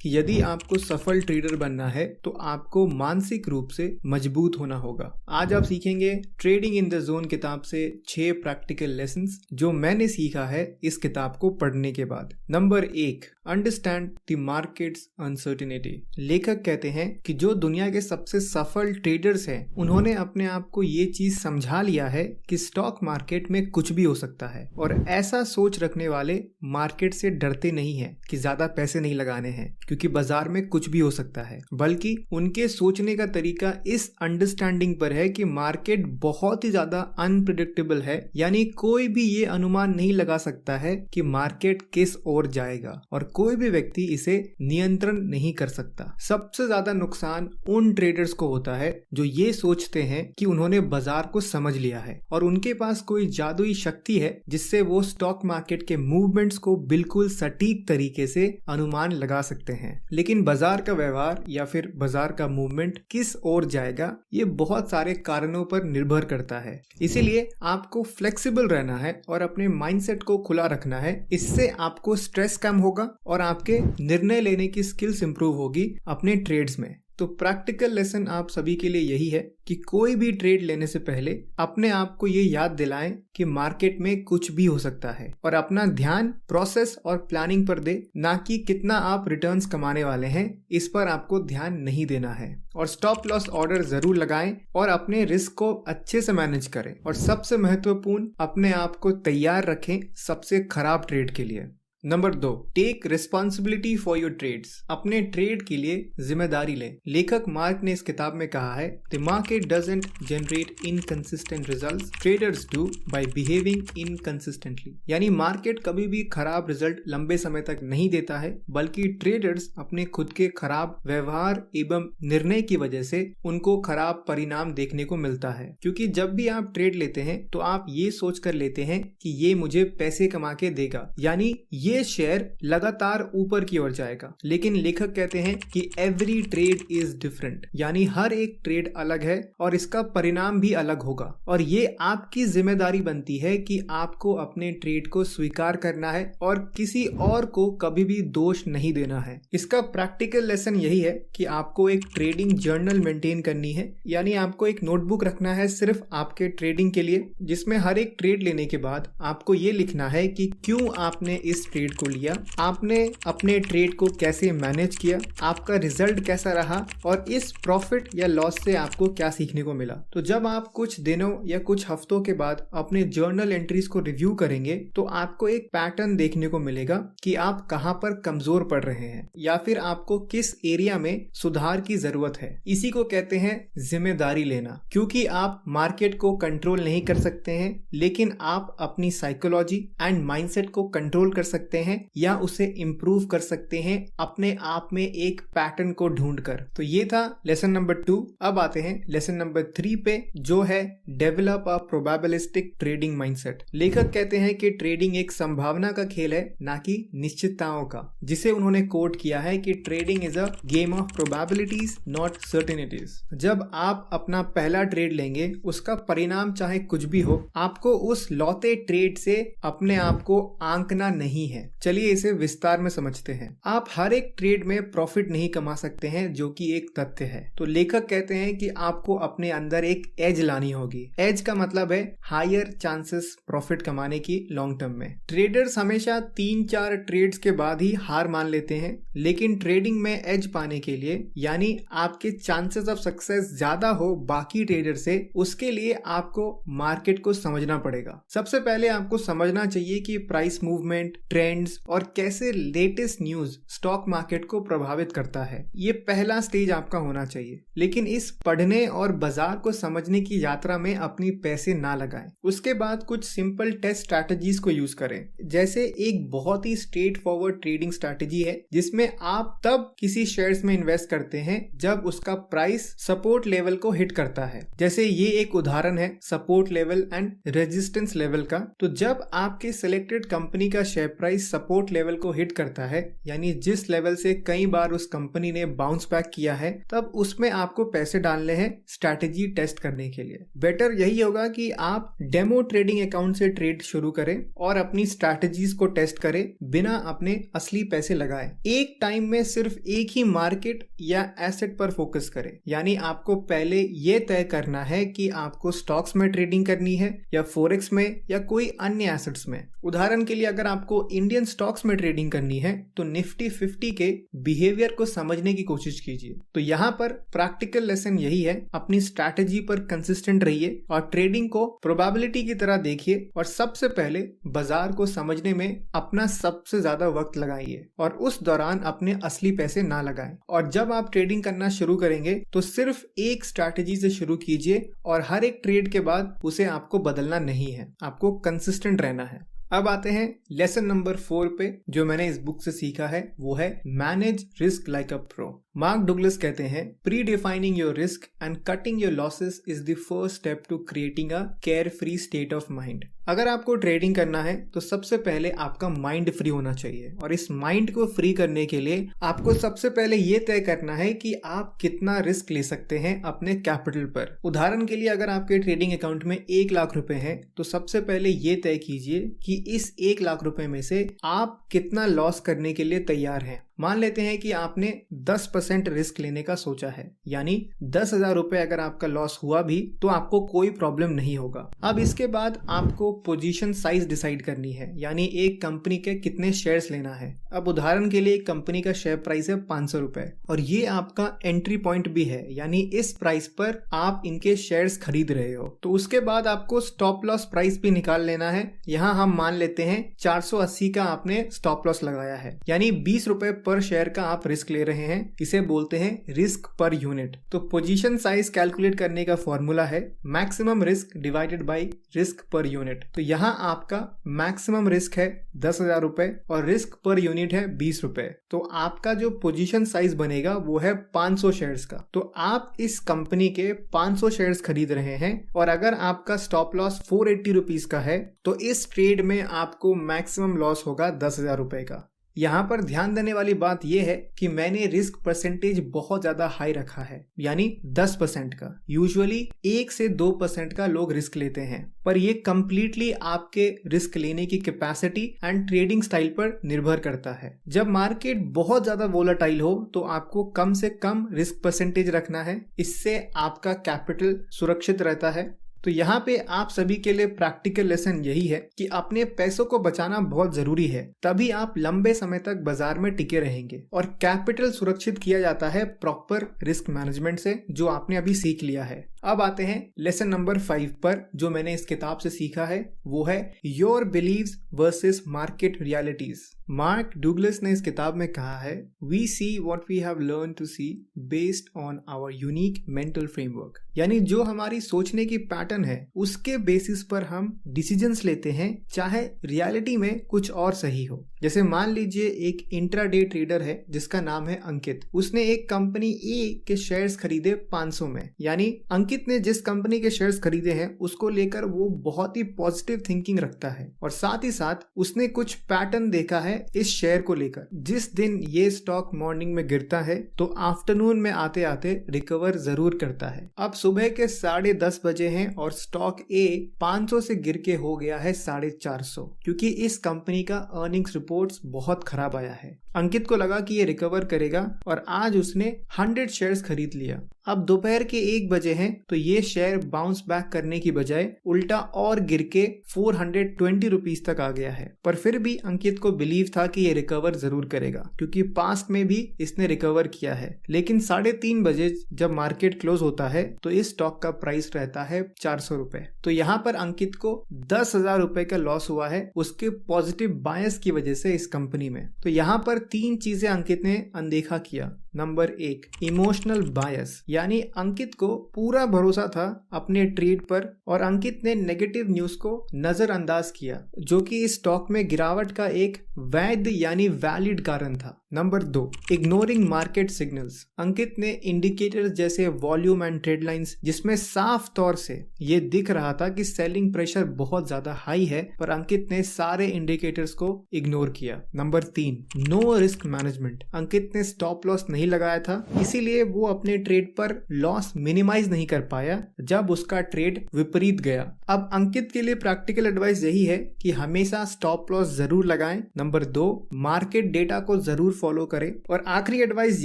कि यदि आपको सफल ट्रेडर बनना है तो आपको मानसिक रूप से मजबूत होना होगा। आज आप सीखेंगे ट्रेडिंग इन द जोन किताब से 6 प्रैक्टिकल लेसन्स जो मैंने सीखा है इस किताब को पढ़ने के बाद। Number 1, understand the markets uncertainty. लेखक कहते हैं कि जो दुनिया के सबसे सफल ट्रेडर्स हैं उन्होंने अपने आप को ये चीज समझा लिया है कि स्टॉक मार्केट में कुछ भी हो सकता है, और ऐसा सोच रखने वाले मार्केट से डरते नहीं हैं कि ज्यादा पैसे नहीं लगाने हैं क्योंकि बाजार में कुछ भी हो सकता है, बल्कि उनके सोचने का तरीका इस अंडरस्टैंडिंग पर है कि मार्केट बहुत ही ज्यादा अनप्रिडिक्टेबल है, यानी कोई भी ये अनुमान नहीं लगा सकता है कि मार्केट किस ओर जाएगा और कोई भी व्यक्ति इसे नियंत्रण नहीं कर सकता। सबसे ज्यादा नुकसान उन ट्रेडर्स को होता है जो ये सोचते हैं कि उन्होंने बाजार को समझ लिया है और उनके पास कोई जादुई शक्ति है जिससे वो स्टॉक मार्केट के मूवमेंट्स को बिल्कुल सटीक तरीके से अनुमान लगा सकते हैं। लेकिन बाजार का व्यवहार या फिर बाजार का मूवमेंट किस ओर जाएगा ये बहुत सारे कारणों पर निर्भर करता है। इसीलिए आपको फ्लेक्सिबल रहना है और अपने माइंडसेट को खुला रखना है। इससे आपको स्ट्रेस कम होगा और आपके निर्णय लेने की स्किल्स इंप्रूव होगी अपने ट्रेड्स में। तो प्रैक्टिकल लेसन आप सभी के लिए यही है कि कोई भी ट्रेड लेने से पहले अपने आप को ये याद दिलाएं कि मार्केट में कुछ भी हो सकता है और अपना ध्यान प्रोसेस और प्लानिंग पर दे, ना कि कितना आप रिटर्न्स कमाने वाले हैं इस पर आपको ध्यान नहीं देना है। और स्टॉप लॉस ऑर्डर जरूर लगाएं और अपने रिस्क को अच्छे से मैनेज करें, और सबसे महत्वपूर्ण अपने आप को तैयार रखें सबसे खराब ट्रेड के लिए। Number 2, take responsibility for your trades. अपने ट्रेड के लिए जिम्मेदारी लें। लेखक मार्क ने इस किताब में कहा है, the market doesn't generate inconsistent results, traders do by behaving inconsistently. यानी मार्केट कभी भी खराब रिजल्ट लंबे समय तक नहीं देता है, बल्कि ट्रेडर्स अपने खुद के खराब व्यवहार एवं निर्णय की वजह से उनको खराब परिणाम देखने को मिलता है। क्योंकि जब भी आप ट्रेड लेते हैं तो आप ये सोच कर लेते हैं कि ये मुझे पैसे कमा के देगा, यानी ये शेयर लगातार ऊपर की ओर जाएगा। लेकिन लेखक कहते हैं कि एवरी ट्रेड इज डिफरेंट, यानी हर एक ट्रेड अलग है और इसका परिणाम भी अलग होगा, और ये आपकी जिम्मेदारी बनती है कि आपको अपने ट्रेड को स्वीकार करना है और किसी और को कभी भी दोष नहीं देना है। इसका प्रैक्टिकल लेसन यही है कि आपको एक ट्रेडिंग जर्नल मेंटेन करनी है, यानी आपको एक नोटबुक रखना है सिर्फ आपके ट्रेडिंग के लिए, जिसमें हर एक ट्रेड लेने के बाद आपको ये लिखना है कि क्यों आपने इस ट्रेड को लिया, आपने अपने ट्रेड को कैसे मैनेज किया, आपका रिजल्ट कैसा रहा और इस प्रॉफिट या लॉस से आपको क्या सीखने को मिला। तो जब आप कुछ दिनों या कुछ हफ्तों के बाद अपने जर्नल एंट्रीज को रिव्यू करेंगे तो आपको एक पैटर्न देखने को मिलेगा कि आप कहां पर कमजोर पड़ रहे हैं या फिर आपको किस एरिया में सुधार की जरूरत है। इसी को कहते हैं जिम्मेदारी लेना, क्योंकि आप मार्केट को कंट्रोल नहीं कर सकते हैं, लेकिन आप अपनी साइकोलॉजी एंड माइंडसेट को कंट्रोल कर सकते हैं या उसे इंप्रूव कर सकते हैं अपने आप में एक पैटर्न को ढूंढकर। तो ये था लेसन नंबर 2। अब आते हैं लेसन नंबर 3 पे, जो है develop a probabilistic trading mindset. लेखक कहते हैं कि ट्रेडिंग एक संभावना का खेल है, ना कि निश्चितताओं का, जिसे उन्होंने कोट किया है कि trading is a game of probabilities not certainties. जब आप अपना पहला ट्रेड लेंगे उसका परिणाम चाहे कुछ भी हो, आपको उस लौते ट्रेड से अपने आप को आंकना नहीं है। चलिए इसे विस्तार में समझते हैं। आप हर एक ट्रेड में प्रॉफिट नहीं कमा सकते हैं, जो कि एक तथ्य है। तो लेखक कहते हैं कि आपको अपने अंदर एक एज लानी होगी। एज का मतलब है हायर चांसेस प्रॉफिट कमाने की लॉन्ग टर्म में। ट्रेडर्स हमेशा 3-4 ट्रेड्स के बाद ही हार मान लेते हैं, लेकिन ट्रेडिंग में एज पाने के लिए, यानी आपके चांसेस ऑफ सक्सेस ज्यादा हो बाकी ट्रेडर से, उसके लिए आपको मार्केट को समझना पड़ेगा। सबसे पहले आपको समझना चाहिए कि प्राइस मूवमेंट, ट्रेंड्स और कैसे लेटेस्ट न्यूज स्टॉक मार्केट को प्रभावित करता है। ये पहला स्टेज आपका होना चाहिए। लेकिन इस पढ़ने और बाजार को समझने की यात्रा में अपनी पैसे ना लगाएं। उसके बाद कुछ सिंपल टेस्ट स्ट्रैटेजीज को यूज करें। जैसे एक बहुत ही स्ट्रेट फॉरवर्ड ट्रेडिंग स्ट्रैटेजी है जिसमें आप तब किसी शेयर्स में इन्वेस्ट करते हैं जब उसका प्राइस सपोर्ट लेवल को हिट करता है। जैसे ये एक उदाहरण है support level and resistance level का। तो जब आपके सिलेक्टेड कंपनी का share price price support level को हिट करता है, यानी जिस लेवल से कई बार उस कंपनी ने बाउंस बैक किया है, तब उसमें आपको पैसे डालने हैं स्ट्रैटेजी टेस्ट करने के लिए। बेटर यही होगा कि आप डेमो ट्रेडिंग अकाउंट से ट्रेड शुरू करें और अपनी स्ट्रैटेजीज को टेस्ट करें बिना अपने असली पैसे लगाए। एक टाइम में सिर्फ एक ही मार्केट या एसेट पर फोकस करें, यानी आपको पहले ये तय करना है कि आपको स्टॉक्स में ट्रेडिंग करनी है या फोरेक्स में या कोई अन्य एसेट्स में। उदाहरण के लिए अगर आपको इंडियन स्टॉक्स में ट्रेडिंग करनी है तो निफ्टी 50 के बिहेवियर को समझने की कोशिश कीजिए। तो यहाँ पर प्रैक्टिकल लेसन यही है, अपनी स्ट्रैटेजी पर कंसिस्टेंट रहिए और ट्रेडिंग को प्रोबेबिलिटी की तरह देखिए और सबसे पहले बाजार को समझने में अपना सबसे ज्यादा वक्त लगाइए और उस दौरान अपने असली पैसे ना लगाएं। और जब आप ट्रेडिंग करना शुरू करेंगे तो सिर्फ एक स्ट्रैटेजी से शुरू कीजिए और हर एक ट्रेड के बाद उसे आपको बदलना नहीं है, आपको कंसिस्टेंट रहना है। अब आते हैं लेसन नंबर 4 पे, जो मैंने इस बुक से सीखा है वो है manage risk like a pro. Mark Douglas कहते हैं, predefining your risk and cutting your losses is the first step to creating a carefree state of mind. अगर आपको ट्रेडिंग करना है तो सबसे पहले आपका माइंड फ्री होना चाहिए और इस माइंड को फ्री करने के लिए आपको सबसे पहले ये तय करना है कि आप कितना रिस्क ले सकते हैं अपने कैपिटल पर। उदाहरण के लिए अगर आपके ट्रेडिंग अकाउंट में 1 लाख रुपए हैं तो सबसे पहले ये तय कीजिए कि इस 1 लाख रुपए में से आप कितना लॉस करने के लिए तैयार हैं। मान लेते हैं कि आपने 10% रिस्क लेने का सोचा है, यानी 10,000 रुपए अगर आपका लॉस हुआ भी तो आपको कोई प्रॉब्लम नहीं होगा। अब इसके बाद आपको पोजीशन साइज डिसाइड करनी है, यानी एक कंपनी के कितने शेयर्स लेना है। अब उदाहरण के लिए एक कंपनी का शेयर प्राइस है 500 रुपए और ये आपका एंट्री पॉइंट भी है, यानी इस प्राइस पर आप इनके शेयर्स खरीद रहे हो। तो उसके बाद आपको स्टॉप लॉस प्राइस भी निकाल लेना है। यहाँ हम मान लेते हैं 480 का आपने स्टॉप लॉस लगाया है, यानी 20 रुपए पर शेयर का आप रिस्क ले रहे हैं। इसे बोलते हैं रिस्क पर यूनिट। तो पोजीशन साइज कैलकुलेट करने का फॉर्मूला है maximum risk divided by risk per unit. तो यहाँ आपका मैक्सिमम रिस्क है 10,000 रुपए और रिस्क पर यूनिट है 20 रुपए। तो आपका जो पोजीशन साइज बनेगा वो है 500 शेयर्स का। तो आप इस कंपनी के 500 शेयर्स खरीद रहे हैं और अगर आपका स्टॉप लॉस 480 रुपीज का है तो इस ट्रेड में आपको मैक्सिमम लॉस होगा 10,000 रुपए का। यहाँ पर ध्यान देने वाली बात यह है कि मैंने रिस्क परसेंटेज बहुत ज्यादा हाई रखा है, यानी 10% का। यूजुअली 1 से 2% का लोग रिस्क लेते हैं, पर ये कंप्लीटली आपके रिस्क लेने की कैपेसिटी एंड ट्रेडिंग स्टाइल पर निर्भर करता है। जब मार्केट बहुत ज्यादा वोलेटाइल हो तो आपको कम से कम रिस्क परसेंटेज रखना है, इससे आपका कैपिटल सुरक्षित रहता है। तो यहाँ पे आप सभी के लिए प्रैक्टिकल लेसन यही है कि अपने पैसों को बचाना बहुत जरूरी है, तभी आप लंबे समय तक बाजार में टिके रहेंगे। और कैपिटल सुरक्षित किया जाता है प्रॉपर रिस्क मैनेजमेंट से, जो आपने अभी सीख लिया है। अब आते हैं लेसन नंबर 5 पर, जो मैंने इस किताब से सीखा है वो है your beliefs versus market realities. Mark Douglas ने इस किताब में कहा है, we see what we have learn to see based on our unique mental framework. यानी जो हमारी सोचने की पैटर्न है उसके बेसिस पर हम डिसीजंस लेते हैं, चाहे रियलिटी में कुछ और सही हो। जैसे मान लीजिए एक इंट्राडे ट्रेडर है जिसका नाम है अंकित। उसने एक कंपनी ए के शेयर्स खरीदे 500 में, यानी अंकित ने जिस कंपनी के शेयर्स खरीदे हैं उसको लेकर वो बहुत ही पॉजिटिव थिंकिंग रखता है और साथ ही साथ उसने कुछ पैटर्न देखा है इस शेयर को लेकर। जिस दिन ये स्टॉक मॉर्निंग में गिरता है तो आफ्टरनून में आते आते रिकवर जरूर करता है। अब सुबह के 10:30 बजे हैं और स्टॉक ए 500 से गिर के हो गया है 450, क्योंकि इस कंपनी का अर्निंग्स रिपोर्ट्स बहुत खराब आया है। अंकित को लगा कि ये रिकवर करेगा और आज उसने 100 शेयर्स खरीद लिया। अब दोपहर के 1 बजे हैं तो ये शेयर बाउंस बैक करने की बजाय उल्टा और गिर के 420 रुपीज तक आ गया है। पर फिर भी अंकित को बिलीव था कि ये रिकवर जरूर करेगा, क्योंकि पास्ट में भी इसने रिकवर किया है। लेकिन 3:30 बजे जब मार्केट क्लोज होता है तो इस स्टॉक का प्राइस रहता है 400 रुपए। तो यहाँ पर अंकित को 10,000 रुपए का लॉस हुआ है उसके पॉजिटिव बायस की वजह से इस कंपनी में। तो यहाँ पर 3 चीजें अंकित ने अनदेखा किया। नंबर 1, इमोशनल बायस, यानी अंकित को पूरा भरोसा था अपने ट्रेड पर और अंकित ने नेगेटिव न्यूज को नजरअंदाज किया, जो कि इस स्टॉक में गिरावट का एक वैध यानी वैलिड कारण था। नंबर 2, इग्नोरिंग मार्केट सिग्नल्स, अंकित ने इंडिकेटर्स जैसे वॉल्यूम एंड ट्रेड लाइंस जिसमें साफ तौर से ये दिख रहा था कि सेलिंग प्रेशर बहुत ज्यादा हाई है, पर अंकित ने सारे इंडिकेटर्स को इग्नोर किया। नंबर 3, नो रिस्क मैनेजमेंट, अंकित ने स्टॉप लॉस नहीं लगाया था, इसीलिए वो अपने ट्रेड पर लॉस मिनिमाइज नहीं कर पाया जब उसका ट्रेड विपरीत गया। अब अंकित के लिए प्रैक्टिकल एडवाइस यही है कि हमेशा स्टॉप लॉस जरूर लगाएं। नंबर 2, मार्केट डेटा को जरूर फॉलो करें। और आखिरी एडवाइस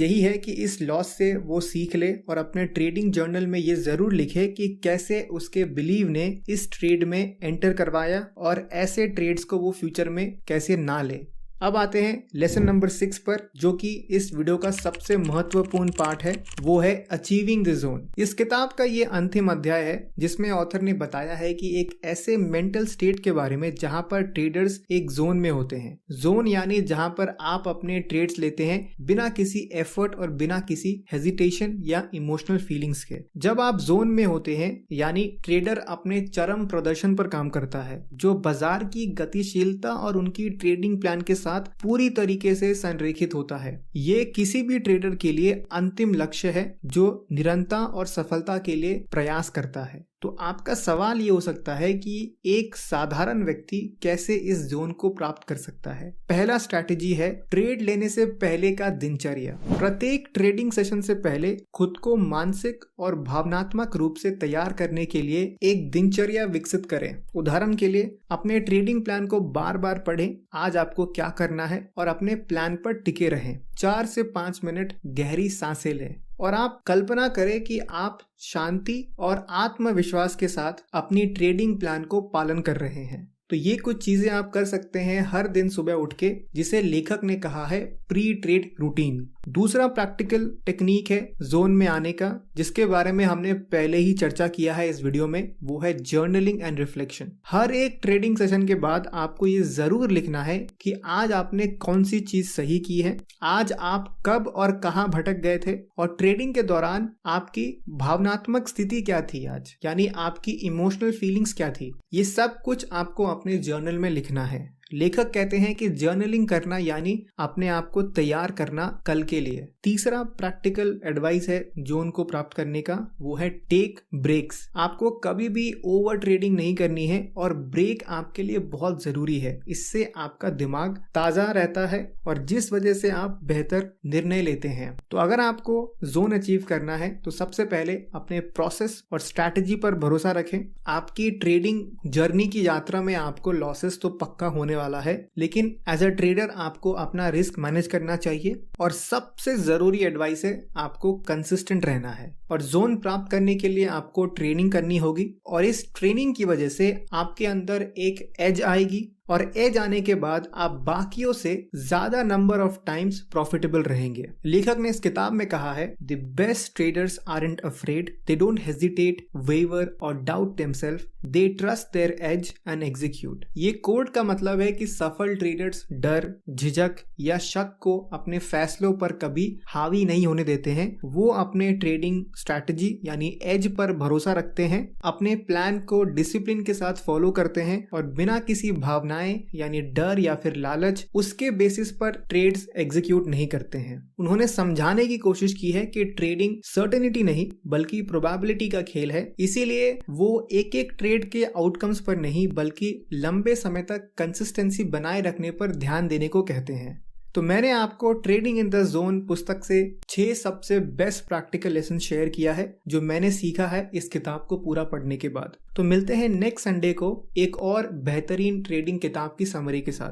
यही है कि इस लॉस से वो सीख ले और अपने ट्रेडिंग जर्नल में ये जरूर लिखे कि कैसे उसके बिलीव ने इस ट्रेड में एंटर करवाया और ऐसे ट्रेड्स को वो फ्यूचर में कैसे ना ले। अब आते हैं लेसन नंबर 6 पर, जो कि इस वीडियो का सबसे महत्वपूर्ण पार्ट है, वो है अचीविंग द जोन। इस किताब का ये अंतिम अध्याय है जिसमें ऑथर ने बताया है कि एक ऐसे मेंटल स्टेट के बारे में जहां पर ट्रेडर्स एक जोन में होते हैं। जोन यानी जहां पर आप अपने ट्रेड्स लेते हैं बिना किसी एफर्ट और बिना किसी हेजिटेशन या इमोशनल फीलिंग्स के। जब आप जोन में होते हैं यानी ट्रेडर अपने चरम प्रदर्शन पर काम करता है, जो बाजार की गतिशीलता और उनकी ट्रेडिंग प्लान के साथ पूरी तरीके से संरेखित होता है। ये किसी भी ट्रेडर के लिए अंतिम लक्ष्य है जो निरंतरता और सफलता के लिए प्रयास करता है। तो आपका सवाल ये हो सकता है कि एक साधारण व्यक्ति कैसे इस जोन को प्राप्त कर सकता है। पहला स्ट्रैटेजी है ट्रेड लेने से पहले का दिनचर्या। प्रत्येक ट्रेडिंग सेशन से पहले खुद को मानसिक और भावनात्मक रूप से तैयार करने के लिए एक दिनचर्या विकसित करें। उदाहरण के लिए अपने ट्रेडिंग प्लान को बार बार पढ़ें, आज आपको क्या करना है, और अपने प्लान पर टिके रहें। 4 से 5 मिनट गहरी सांसें लें और आप कल्पना करें कि आप शांति और आत्मविश्वास के साथ अपनी ट्रेडिंग प्लान को पालन कर रहे हैं। तो ये कुछ चीजें आप कर सकते हैं हर दिन सुबह उठ के, जिसे लेखक ने कहा है प्री ट्रेड रूटीन। दूसरा प्रैक्टिकल टेक्निक है जोन में आने का, जिसके बारे में हमने पहले ही चर्चा किया है इस वीडियो में, वो है जर्नलिंग एंड रिफ्लेक्शन। हर एक ट्रेडिंग सेशन के बाद आपको ये जरूर लिखना है कि आज आपने कौन सी चीज सही की है, आज आप कब और कहां भटक गए थे, और ट्रेडिंग के दौरान आपकी भावनात्मक स्थिति क्या थी आज, यानी आपकी इमोशनल फीलिंग्स क्या थी। ये सब कुछ आपको अपने जर्नल में लिखना है। लेखक कहते हैं कि जर्नलिंग करना यानी अपने आप को तैयार करना कल के लिए। तीसरा प्रैक्टिकल एडवाइस है जोन को प्राप्त करने का, वो है टेक ब्रेक्स। आपको कभी भी ओवर ट्रेडिंग नहीं करनी है और ब्रेक आपके लिए बहुत जरूरी है। इससे आपका दिमाग ताजा रहता है और जिस वजह से आप बेहतर निर्णय लेते हैं। तो अगर आपको जोन अचीव करना है तो सबसे पहले अपने प्रोसेस और स्ट्रैटेजी पर भरोसा रखें। आपकी ट्रेडिंग जर्नी की यात्रा में आपको लॉसेस तो पक्का होने वाला है, लेकिन एज अ ट्रेडर आपको अपना रिस्क मैनेज करना चाहिए। और सबसे जरूरी एडवाइस है आपको कंसिस्टेंट रहना है। और जोन प्राप्त करने के लिए आपको ट्रेनिंग करनी होगी, और इस ट्रेनिंग की वजह से आपके अंदर एक एज आएगी, और एज आने के बाद आप बाकियों से ज्यादा नंबर ऑफ टाइम्स प्रॉफिटेबल रहेंगे। लेखक ने इस किताब में कहा है the best traders aren't afraid, they don't hesitate, waver or doubt themselves, they trust their edge and execute. ये कोड का मतलब है कि सफल ट्रेडर्स डर, झिझक या शक को अपने फैसलों पर कभी हावी नहीं होने देते हैं। वो अपने ट्रेडिंग स्ट्रैटेजी यानी एज पर भरोसा रखते हैं, अपने प्लान को डिसिप्लिन के साथ फॉलो करते हैं और बिना किसी भावना यानी डर या फिर लालच उसके बेसिस पर ट्रेड्स एग्जीक्यूट नहीं करते हैं। उन्होंने समझाने की कोशिश की है कि ट्रेडिंग सर्टेनिटी नहीं बल्कि प्रोबेबिलिटी का खेल है, इसीलिए वो एक एक ट्रेड के आउटकम्स पर नहीं बल्कि लंबे समय तक कंसिस्टेंसी बनाए रखने पर ध्यान देने को कहते हैं। तो मैंने आपको ट्रेडिंग इन द जोन पुस्तक से 6 सबसे बेस्ट प्रैक्टिकल लेसन शेयर किया है जो मैंने सीखा है इस किताब को पूरा पढ़ने के बाद। तो मिलते हैं नेक्स्ट संडे को एक और बेहतरीन ट्रेडिंग किताब की समरी के साथ।